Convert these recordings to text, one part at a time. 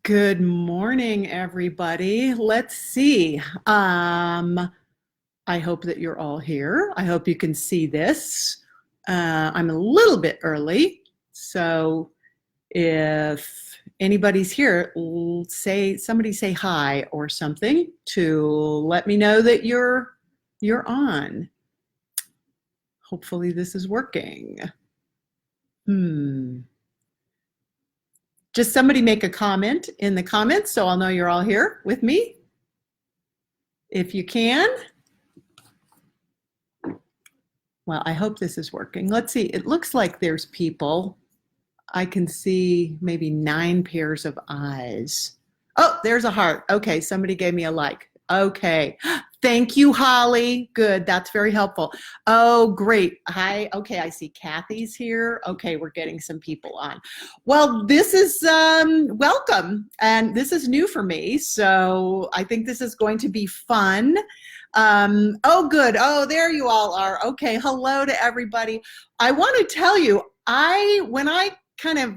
Good morning, everybody. Let's see. I hope that you're all here. I hope you can see this. I'm a little bit early, so if anybody's here, somebody say hi or something to let me know that you're on. Hopefully this is working. Just somebody make a comment in the comments so I'll know you're all here with me. If you can. Well, I hope this is working. Let's see. It looks like there's people. I can see maybe 9 pairs of eyes. Oh, there's a heart. Okay, somebody gave me a like. Okay. Thank you, Holly. Good. That's very helpful. Oh, great. Hi. Okay, I see Kathy's here. Okay, we're getting some people on. Well, this is welcome, and this is new for me, so I think this is going to be fun. Oh, good. Oh, there you all are. Okay, hello to everybody. I want to tell you, when I kind of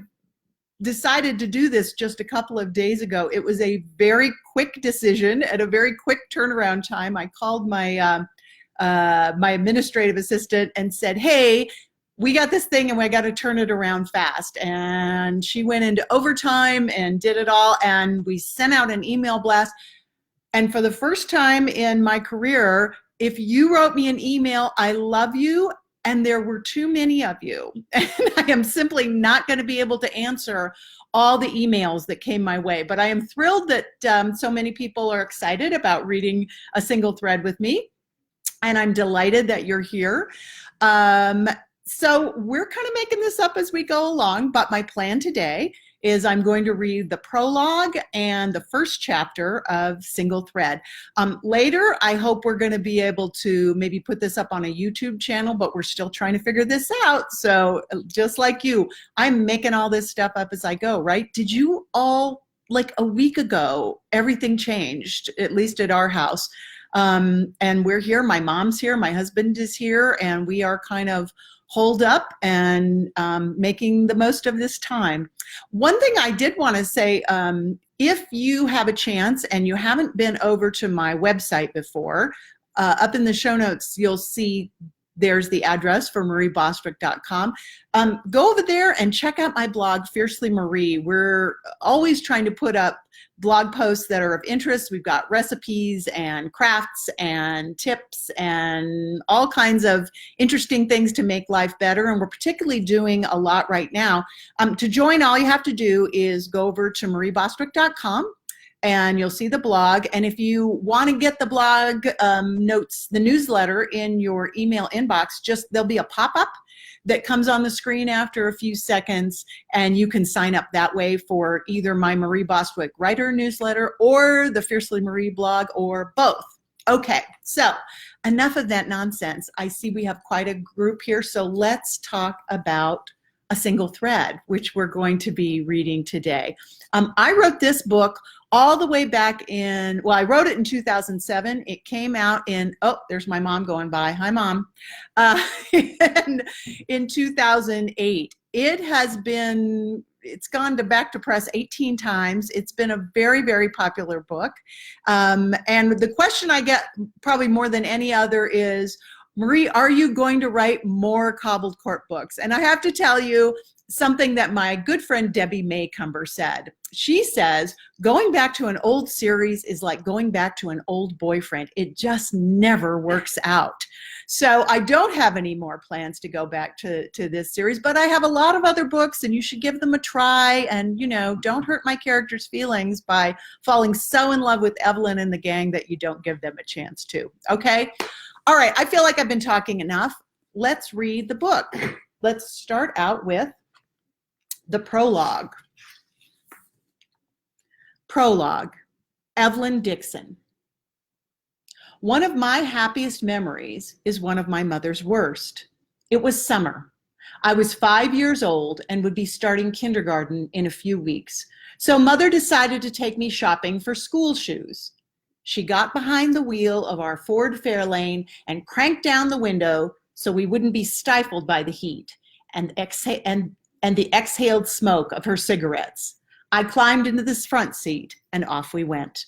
decided to do this just a couple of days ago, it was a very quick decision at a very quick turnaround time. I called my my administrative assistant and said, hey, we got this thing and we got to turn it around fast. And she went into overtime and did it all. And we sent out an email blast. And for the first time in my career, if you wrote me an email, I love you, and there were too many of you, and I am simply not going to be able to answer all the emails that came my way. But I am thrilled that so many people are excited about reading a single thread with me, and I'm delighted that you're here. So we're kind of making this up as we go along, but my plan today is I'm going to read the prologue and the first chapter of Single Thread. Later, I hope we're going to be able to maybe put this up on a YouTube channel, but we're still trying to figure this out. So just like you, I'm making all this stuff up as I go, right? Did you all, like a week ago, everything changed, at least at our house. And we're here, my mom's here, my husband is here, and we are kind of holed up and making the most of this time. One thing I did want to say, if you have a chance and you haven't been over to my website before, up in the show notes, you'll see there's the address for mariebostwick.com. Go over there and check out my blog, Fiercely Marie. We're always trying to put up blog posts that are of interest. We've got recipes and crafts and tips and all kinds of interesting things to make life better. And we're particularly doing a lot right now. To join, all you have to do is go over to mariebostwick.com. and you'll see the blog. And if you want to get the blog notes, the newsletter in your email inbox, there'll be a pop-up that comes on the screen after a few seconds, and you can sign up that way for either my Marie Bostwick writer newsletter or the Fiercely Marie blog, or both. Okay, so enough of that nonsense. I see we have quite a group here, so let's talk about a single thread, which we're going to be reading today. I wrote this book all the way back in, well, I wrote it in 2007. It came out in, oh, there's my mom going by. Hi, Mom. In 2008. It's gone back to press 18 times. It's been a very, very popular book. And the question I get probably more than any other is, Marie, are you going to write more Cobbled Court books? And I have to tell you something that my good friend Debbie Maycumber said. She says, going back to an old series is like going back to an old boyfriend. It just never works out. So I don't have any more plans to go back to this series, but I have a lot of other books, and you should give them a try. And, you know, don't hurt my characters' feelings by falling so in love with Evelyn and the gang that you don't give them a chance to. Okay? All right, I feel like I've been talking enough. Let's read the book. Let's start out with the prologue. Prologue, Evelyn Dixon. One of my happiest memories is one of my mother's worst. It was summer. I was 5 years old and would be starting kindergarten in a few weeks. So Mother decided to take me shopping for school shoes. She got behind the wheel of our Ford Fairlane and cranked down the window so we wouldn't be stifled by the heat and the exhaled smoke of her cigarettes. I climbed into the front seat, and off we went.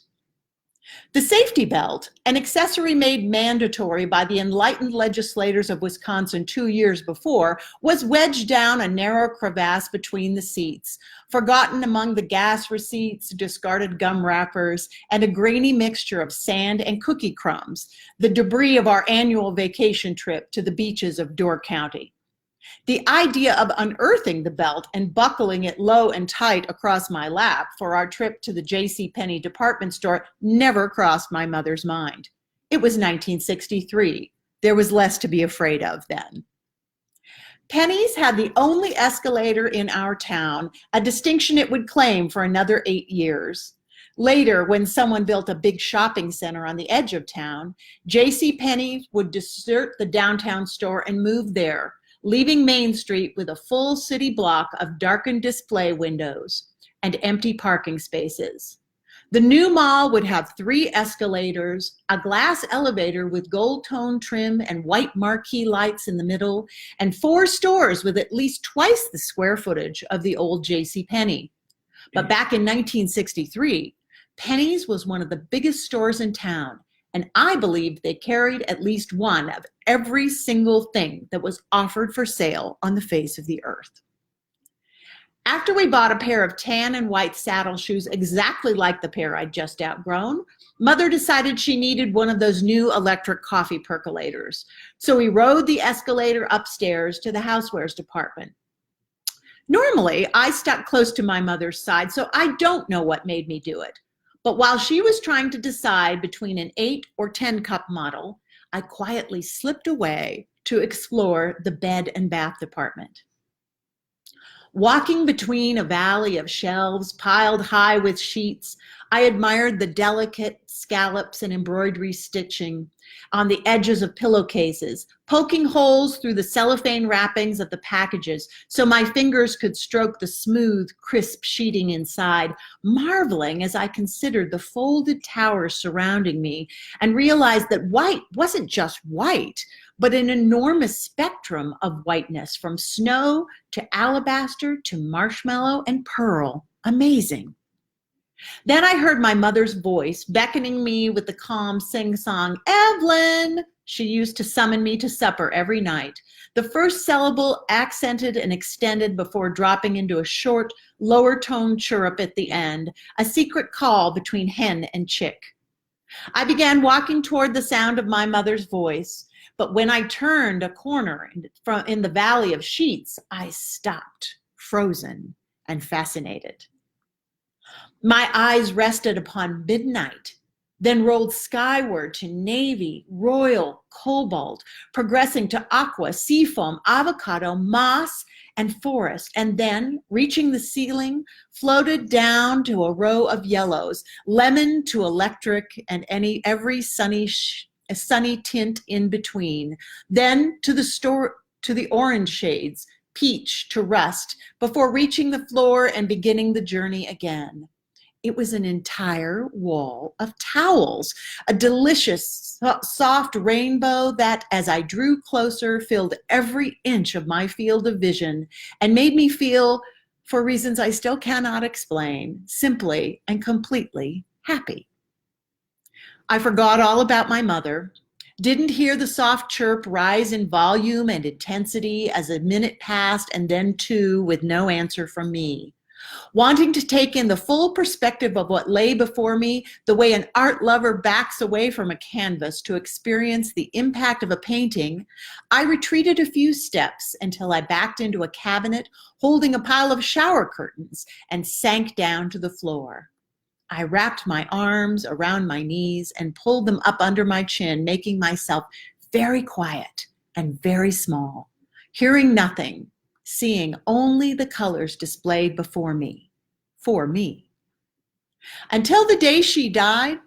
The safety belt, an accessory made mandatory by the enlightened legislators of Wisconsin 2 years before, was wedged down a narrow crevasse between the seats, forgotten among the gas receipts, discarded gum wrappers, and a grainy mixture of sand and cookie crumbs, the debris of our annual vacation trip to the beaches of Door County. The idea of unearthing the belt and buckling it low and tight across my lap for our trip to the JCPenney department store never crossed my mother's mind. It was 1963. There was less to be afraid of then. Penny's had the only escalator in our town, a distinction it would claim for another 8 years. Later, when someone built a big shopping center on the edge of town, JCPenney would desert the downtown store and move there, leaving Main Street with a full city block of darkened display windows and empty parking spaces. The new mall would have 3 escalators, a glass elevator with gold tone trim and white marquee lights in the middle, and 4 stores with at least twice the square footage of the old JCPenney. But back in 1963, Penny's was one of the biggest stores in town, and I believed they carried at least one of every single thing that was offered for sale on the face of the earth. After we bought a pair of tan and white saddle shoes exactly like the pair I'd just outgrown, Mother decided she needed one of those new electric coffee percolators. So we rode the escalator upstairs to the housewares department. Normally, I stuck close to my mother's side, so I don't know what made me do it. But while she was trying to decide between an 8 or 10 cup model, I quietly slipped away to explore the bed and bath department. Walking between a valley of shelves piled high with sheets, I admired the delicate scallops and embroidery stitching on the edges of pillowcases, poking holes through the cellophane wrappings of the packages so my fingers could stroke the smooth, crisp sheeting inside, marveling as I considered the folded towers surrounding me and realized that white wasn't just white, but an enormous spectrum of whiteness, from snow to alabaster to marshmallow and pearl. Amazing. Then I heard my mother's voice beckoning me with the calm sing-song, "Evelyn!" She used to summon me to supper every night, the first syllable accented and extended before dropping into a short, lower-toned chirrup at the end, a secret call between hen and chick. I began walking toward the sound of my mother's voice, but when I turned a corner in the valley of sheets, I stopped, frozen and fascinated. My eyes rested upon midnight, then rolled skyward to navy, royal, cobalt, progressing to aqua, seafoam, avocado, moss, and forest, and then, reaching the ceiling, floated down to a row of yellows, lemon to electric, and every sunny tint in between, then to the orange shades, peach to rust, before reaching the floor and beginning the journey again. It was an entire wall of towels, a delicious, soft rainbow that, as I drew closer, filled every inch of my field of vision and made me feel, for reasons I still cannot explain, simply and completely happy. I forgot all about my mother, didn't hear the soft chirp rise in volume and intensity as a minute passed and then 2 with no answer from me. Wanting to take in the full perspective of what lay before me, the way an art lover backs away from a canvas to experience the impact of a painting, I retreated a few steps until I backed into a cabinet holding a pile of shower curtains and sank down to the floor. I wrapped my arms around my knees and pulled them up under my chin, making myself very quiet and very small, hearing nothing, seeing only the colors displayed before me, for me. Until the day she died,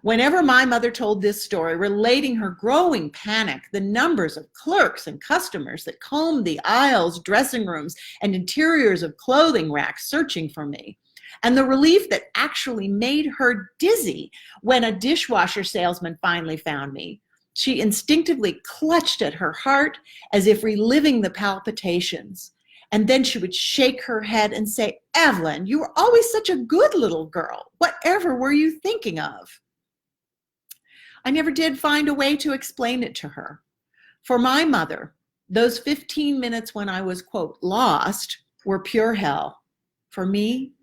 whenever my mother told this story, relating her growing panic, the numbers of clerks and customers that combed the aisles, dressing rooms, and interiors of clothing racks searching for me, and the relief that actually made her dizzy when a dishwasher salesman finally found me, she instinctively clutched at her heart as if reliving the palpitations. And then she would shake her head and say, "Evelyn, you were always such a good little girl. Whatever were you thinking of?" I never did find a way to explain it to her. For my mother, those 15 minutes when I was, quote, lost were pure hell. For me,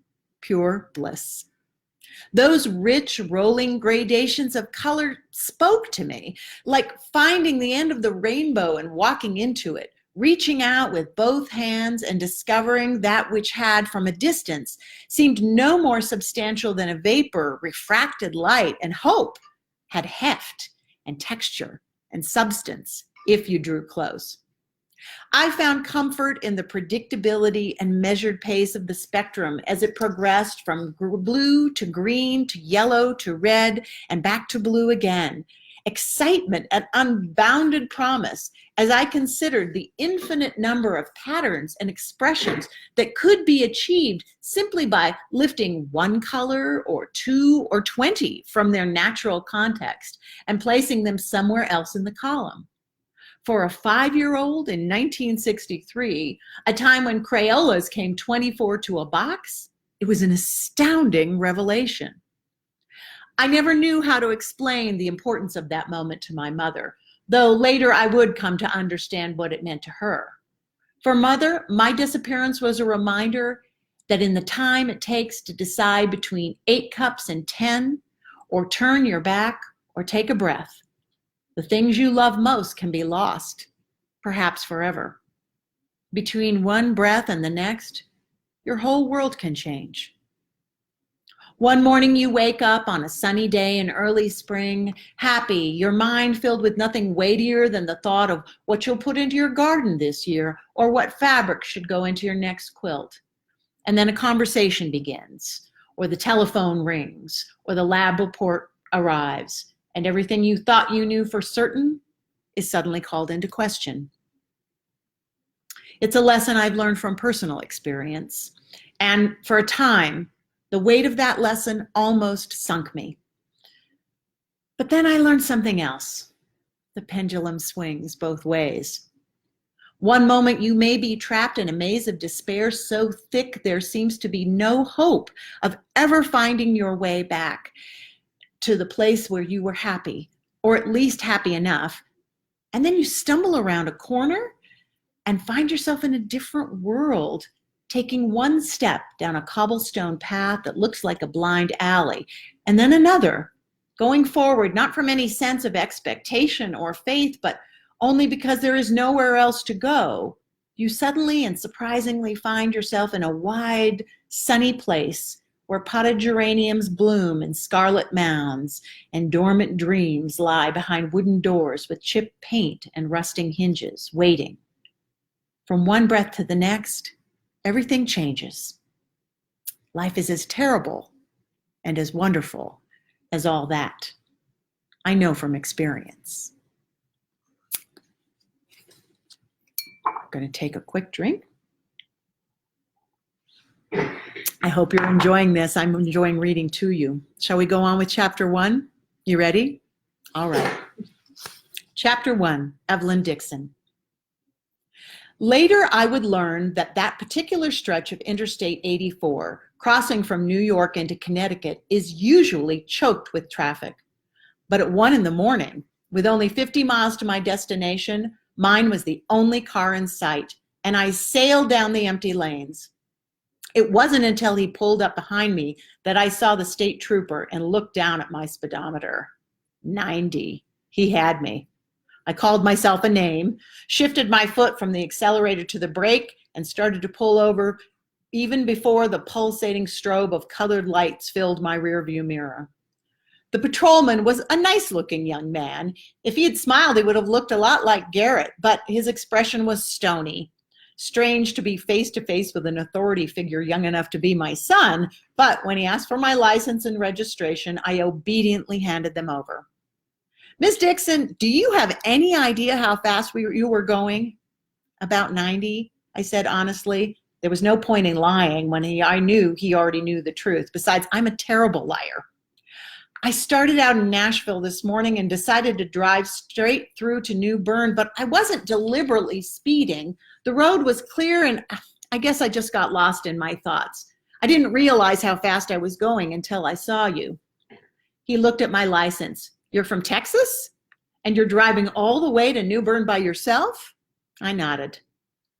pure bliss. Those rich, rolling gradations of color spoke to me, like finding the end of the rainbow and walking into it, reaching out with both hands and discovering that which had, from a distance, seemed no more substantial than a vapor, refracted light, and hope had heft and texture and substance if you drew close. I found comfort in the predictability and measured pace of the spectrum as it progressed from blue to green to yellow to red and back to blue again. Excitement and unbounded promise as I considered the infinite number of patterns and expressions that could be achieved simply by lifting one color or 2 or 20 from their natural context and placing them somewhere else in the column. For a 5-year-old in 1963, a time when Crayolas came 24 to a box, it was an astounding revelation. I never knew how to explain the importance of that moment to my mother, though later I would come to understand what it meant to her. For Mother, my disappearance was a reminder that in the time it takes to decide between 8 cups and 10, or turn your back or take a breath, the things you love most can be lost, perhaps forever. Between one breath and the next, your whole world can change. One morning you wake up on a sunny day in early spring, happy, your mind filled with nothing weightier than the thought of what you'll put into your garden this year or what fabric should go into your next quilt. And then a conversation begins, or the telephone rings, or the lab report arrives, and everything you thought you knew for certain is suddenly called into question. It's a lesson I've learned from personal experience, and for a time, the weight of that lesson almost sunk me. But then I learned something else. The pendulum swings both ways. One moment you may be trapped in a maze of despair so thick there seems to be no hope of ever finding your way back to the place where you were happy, or at least happy enough. And then you stumble around a corner and find yourself in a different world, taking one step down a cobblestone path that looks like a blind alley, and then another, going forward not from any sense of expectation or faith, but only because there is nowhere else to go. You suddenly and surprisingly find yourself in a wide, sunny place where potted geraniums bloom in scarlet mounds and dormant dreams lie behind wooden doors with chipped paint and rusting hinges, waiting. From one breath to the next, everything changes. Life is as terrible and as wonderful as all that. I know from experience. I'm going to take a quick drink. I hope you're enjoying this. I'm enjoying reading to you. Shall we go on with chapter 1? You ready? All right. Chapter 1, Evelyn Dixon. Later, I would learn that that particular stretch of Interstate 84, crossing from New York into Connecticut, is usually choked with traffic. But at 1 in the morning, with only 50 miles to my destination, mine was the only car in sight, and I sailed down the empty lanes. It wasn't until he pulled up behind me that I saw the state trooper and looked down at my speedometer. 90. He had me. I called myself a name, shifted my foot from the accelerator to the brake, and started to pull over even before the pulsating strobe of colored lights filled my rearview mirror. The patrolman was a nice-looking young man. If he had smiled, he would have looked a lot like Garrett, but his expression was stony. Strange to be face-to-face with an authority figure young enough to be my son, but when he asked for my license and registration, I obediently handed them over. Miss Dixon, do you have any idea how fast you were going? About 90, I said honestly. There was no point in lying when I knew he already knew the truth. Besides, I'm a terrible liar. I started out in Nashville this morning and decided to drive straight through to New Bern, but I wasn't deliberately speeding. The road was clear and I guess I just got lost in my thoughts. I didn't realize how fast I was going until I saw you. He looked at my license. You're from Texas? And you're driving all the way to New Bern by yourself? I nodded.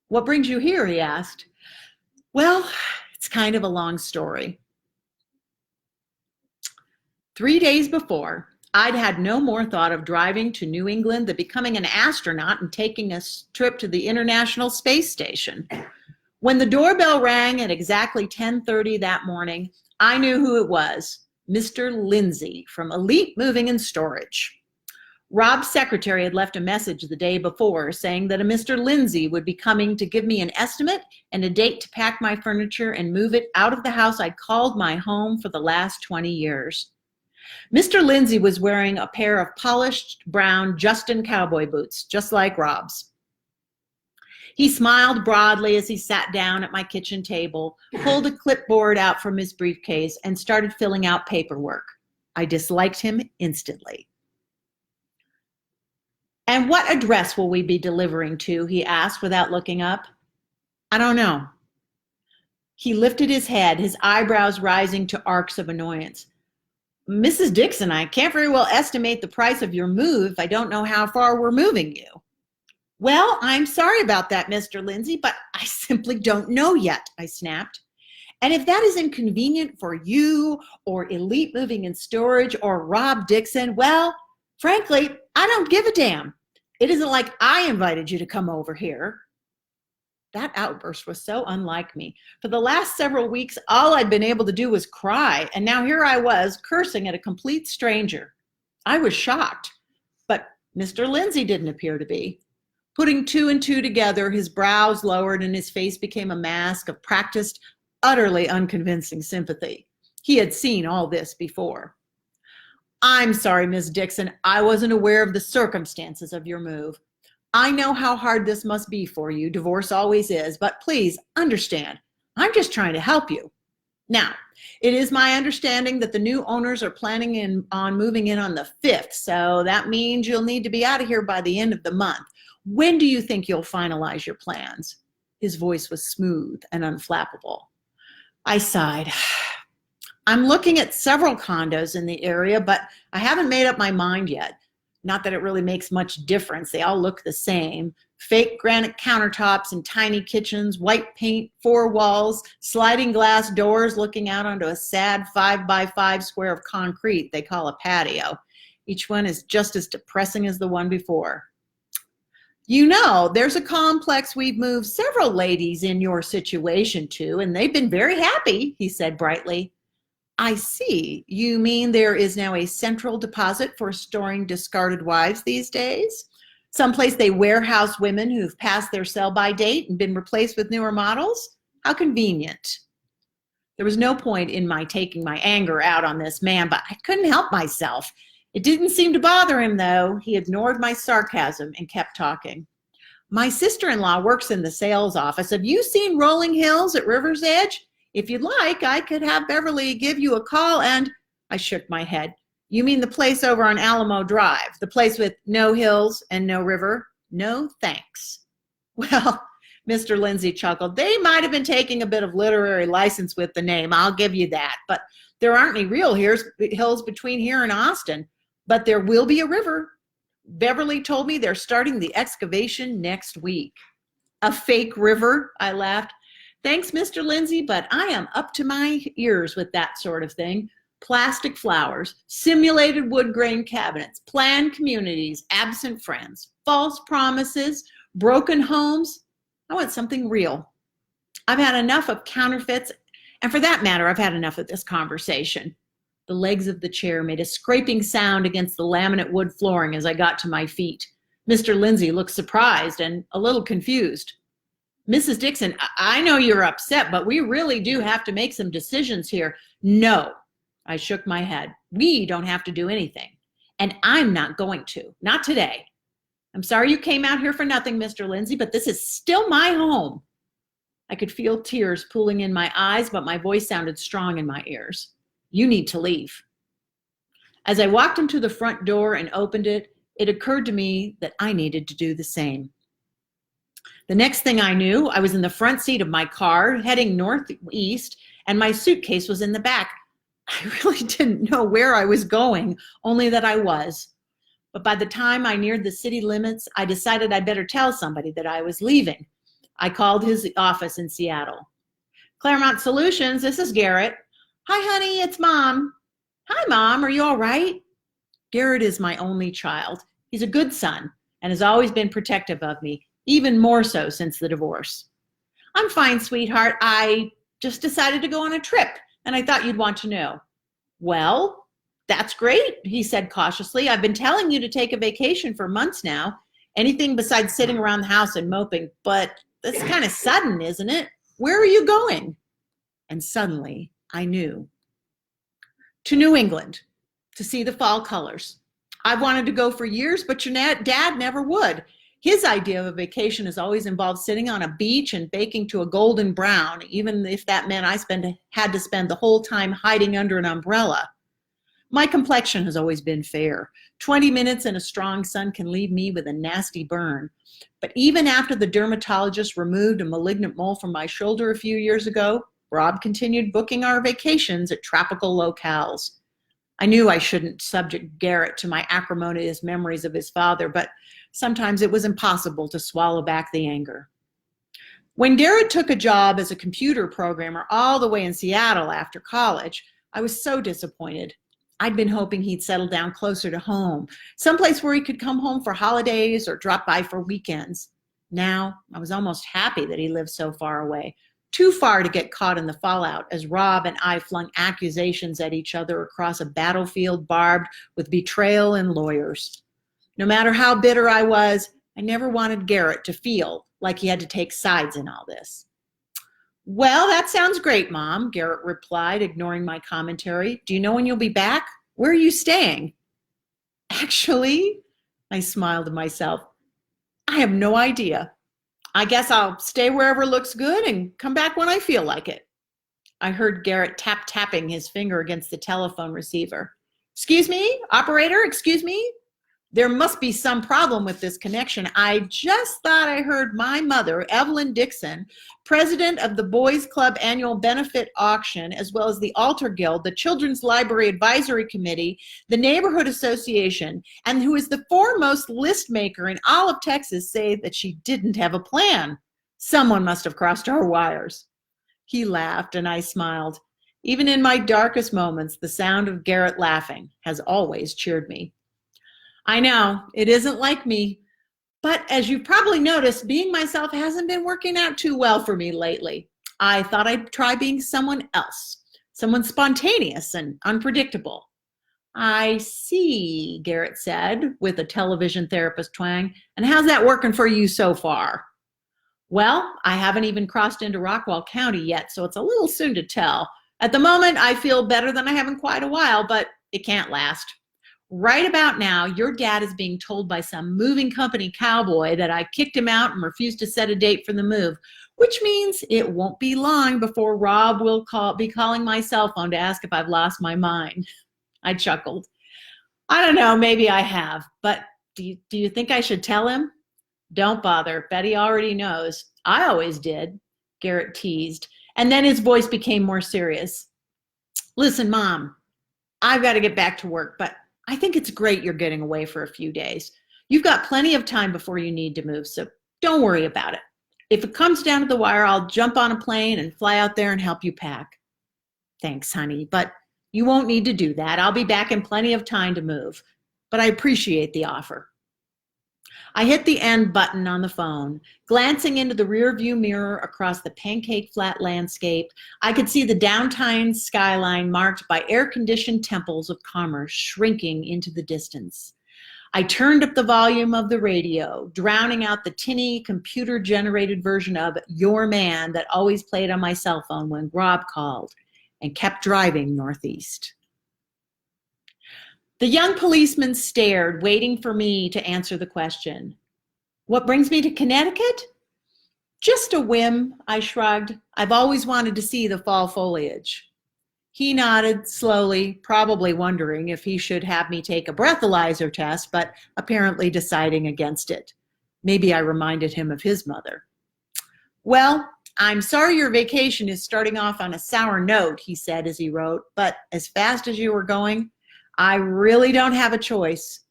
What brings you here? He asked. Well, it's kind of a long story. 3 days before, I'd had no more thought of driving to New England than becoming an astronaut and taking a trip to the International Space Station. When the doorbell rang at exactly 10:30 that morning, I knew who it was, Mr. Lindsay from Elite Moving and Storage. Rob's secretary had left a message the day before saying that a Mr. Lindsay would be coming to give me an estimate and a date to pack my furniture and move it out of the house I'd called my home for the last 20 years. Mr. Lindsay was wearing a pair of polished brown Justin cowboy boots, just like Rob's. He smiled broadly as he sat down at my kitchen table, pulled a clipboard out from his briefcase, and started filling out paperwork. I disliked him instantly. And what address will we be delivering to? He asked without looking up. I don't know. He lifted his head, his eyebrows rising to arcs of annoyance. Mrs. Dixon, I can't very well estimate the price of your move if I don't know how far we're moving you. Well, I'm sorry about that, Mr. Lindsay, but I simply don't know yet, I snapped. And if that is inconvenient for you or Elite Moving and Storage or Rob Dixon, well, frankly, I don't give a damn. It isn't like I invited you to come over here. That outburst was so unlike me. For the last several weeks, all I'd been able to do was cry, and now here I was cursing at a complete stranger. I was shocked, but Mr. Lindsay didn't appear to be. Putting two and two together, his brows lowered and his face became a mask of practiced, utterly unconvincing sympathy. He had seen all this before. I'm sorry, Miss Dixon. I wasn't aware of the circumstances of your move. I know how hard this must be for you. Divorce always is, but please understand, I'm just trying to help you. Now, it is my understanding that the new owners are planning on moving in on the 5th, so that means you'll need to be out of here by the end of the month. When do you think you'll finalize your plans? His voice was smooth and unflappable. I sighed. I'm looking at several condos in the area, but I haven't made up my mind yet. Not that it really makes much difference. They all look the same. Fake granite countertops and tiny kitchens, white paint, 4 walls, sliding glass doors looking out onto a sad 5x5 square of concrete they call a patio. Each one is just as depressing as the one before. You know, there's a complex we've moved several ladies in your situation to, and they've been very happy, he said brightly. I see. You mean there is now a central deposit for storing discarded wives these days? Someplace they warehouse women who've passed their sell-by date and been replaced with newer models? How convenient. There was no point in my taking my anger out on this man, but I couldn't help myself. It didn't seem to bother him, though. He ignored my sarcasm and kept talking. My sister-in-law works in the sales office. Have you seen Rolling Hills at River's Edge? If you'd like, I could have Beverly give you a call and... I shook my head. You mean the place over on Alamo Drive, the place with no hills and no river? No, thanks. Well, Mr. Lindsay chuckled. They might have been taking a bit of literary license with the name, I'll give you that. But there aren't any real hills between here and Austin. But there will be a river. Beverly told me they're starting the excavation next week. A fake river? I laughed. Thanks, Mr. Lindsay, but I am up to my ears with that sort of thing. Plastic flowers, simulated wood grain cabinets, planned communities, absent friends, false promises, broken homes. I want something real. I've had enough of counterfeits, and for that matter, I've had enough of this conversation. The legs of the chair made a scraping sound against the laminate wood flooring as I got to my feet. Mr. Lindsay looked surprised and a little confused. Mrs. Dixon, I know you're upset, but we really do have to make some decisions here. No, I shook my head. We don't have to do anything. And I'm not going to. Not today. I'm sorry you came out here for nothing, Mr. Lindsay, but this is still my home. I could feel tears pooling in my eyes, but my voice sounded strong in my ears. You need to leave. As I walked him to the front door and opened it, it occurred to me that I needed to do the same. The next thing I knew, I was in the front seat of my car heading northeast, and my suitcase was in the back. I really didn't know where I was going, only that I was. But by the time I neared the city limits, I decided I'd better tell somebody that I was leaving. I called his office in Seattle. Claremont Solutions, this is Garrett. Hi, honey, it's Mom. Hi, Mom, are you all right? Garrett is my only child. He's a good son and has always been protective of me, even more so since the divorce. I'm fine, sweetheart. I just decided to go on a trip, and I thought you'd want to know. Well, that's great, he said cautiously. I've been telling you to take a vacation for months now. Anything besides sitting around the house and moping, but that's kind of sudden, isn't it? Where are you going? And suddenly, I knew. To New England, to see the fall colors. I've wanted to go for years, but your dad never would. His idea of a vacation has always involved sitting on a beach and baking to a golden brown, even if that meant I had to spend the whole time hiding under an umbrella. My complexion has always been fair. 20 minutes in a strong sun can leave me with a nasty burn. But even after the dermatologist removed a malignant mole from my shoulder a few years ago, Rob continued booking our vacations at tropical locales. I knew I shouldn't subject Garrett to my acrimonious memories of his father, but sometimes it was impossible to swallow back the anger. When Garrett took a job as a computer programmer all the way in Seattle after college, I was so disappointed. I'd been hoping he'd settle down closer to home, someplace where he could come home for holidays or drop by for weekends. Now, I was almost happy that he lived so far away, too far to get caught in the fallout as Rob and I flung accusations at each other across a battlefield barbed with betrayal and lawyers. No matter how bitter I was, I never wanted Garrett to feel like he had to take sides in all this. Well, that sounds great, Mom, Garrett replied, ignoring my commentary. Do you know when you'll be back? Where are you staying? Actually, I smiled to myself, I have no idea. I guess I'll stay wherever looks good and come back when I feel like it. I heard Garrett tapping his finger against the telephone receiver. Excuse me, operator, excuse me? There must be some problem with this connection. I just thought I heard my mother, Evelyn Dixon, president of the Boys Club annual benefit auction, as well as the Altar Guild, the Children's Library Advisory Committee, the Neighborhood Association, and who is the foremost list maker in all of Texas, say that she didn't have a plan. Someone must have crossed our wires. He laughed and I smiled. Even in my darkest moments, the sound of Garrett laughing has always cheered me. I know, it isn't like me, but as you've probably noticed, being myself hasn't been working out too well for me lately. I thought I'd try being someone else, someone spontaneous and unpredictable. I see, Garrett said with a television therapist twang. And how's that working for you so far? Well, I haven't even crossed into Rockwall County yet, so it's a little soon to tell. At the moment, I feel better than I have in quite a while, but it can't last. Right about now, your dad is being told by some moving company cowboy that I kicked him out and refused to set a date for the move, which means it won't be long before Rob will be calling my cell phone to ask if I've lost my mind. I chuckled. I don't know, maybe I have, but do you think I should tell him? Don't bother, Betty already knows. I always did, Garrett teased, and then his voice became more serious. Listen, Mom, I've got to get back to work, but I think it's great you're getting away for a few days. You've got plenty of time before you need to move, so don't worry about it. If it comes down to the wire, I'll jump on a plane and fly out there and help you pack. Thanks, honey, but you won't need to do that. I'll be back in plenty of time to move, but I appreciate the offer. I hit the end button on the phone. Glancing into the rearview mirror across the pancake flat landscape, I could see the downtown skyline marked by air-conditioned temples of commerce shrinking into the distance. I turned up the volume of the radio, drowning out the tinny, computer-generated version of Your Man that always played on my cell phone when Rob called, and kept driving northeast. The young policeman stared, waiting for me to answer the question. What brings me to Connecticut? Just a whim, I shrugged. I've always wanted to see the fall foliage. He nodded slowly, probably wondering if he should have me take a breathalyzer test, but apparently deciding against it. Maybe I reminded him of his mother. Well, I'm sorry your vacation is starting off on a sour note, he said as he wrote, but as fast as you were going, I really don't have a choice.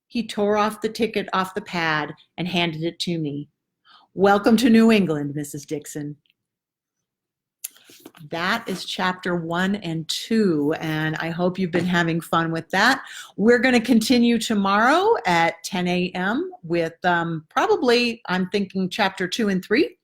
He tore off the ticket off the pad and handed it to me. Welcome to New England, Mrs. Dixon. That is chapter 1 and 2, and I hope you've been having fun with that. We're going to continue tomorrow at 10 a.m. with probably, I'm thinking, chapter 2 and 3.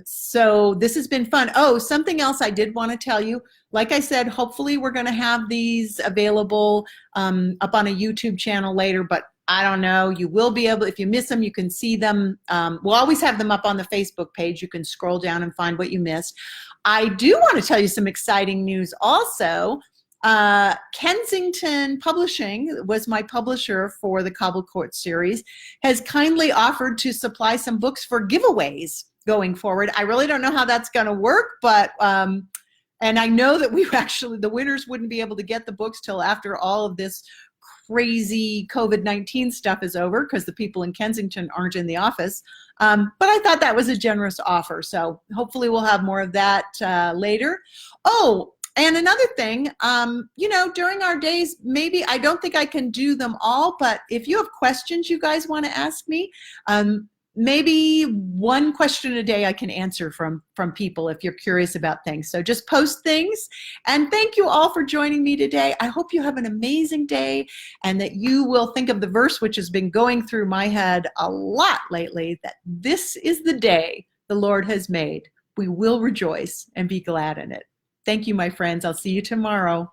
So this has been fun. Oh, something else I did want to tell you. Like I said, hopefully we're going to have these available up on a YouTube channel later, but I don't know. You will be able, if you miss them, you can see them. We'll always have them up on the Facebook page. You can scroll down and find what you missed. I do want to tell you some exciting news also. Kensington Publishing was my publisher for the Cobble Court series, has kindly offered to supply some books for giveaways going forward. I really don't know how that's going to work, but and I know that the winners wouldn't be able to get the books till after all of this crazy COVID-19 stuff is over, because the people in Kensington aren't in the office. But I thought that was a generous offer. So hopefully we'll have more of that later. Oh, and another thing, you know, during our days, maybe, I don't think I can do them all, but if you have questions you guys want to ask me, maybe one question a day I can answer from people if you're curious about things. So just post things. And thank you all for joining me today. I hope you have an amazing day and that you will think of the verse which has been going through my head a lot lately, that this is the day the Lord has made. We will rejoice and be glad in it. Thank you, my friends. I'll see you tomorrow.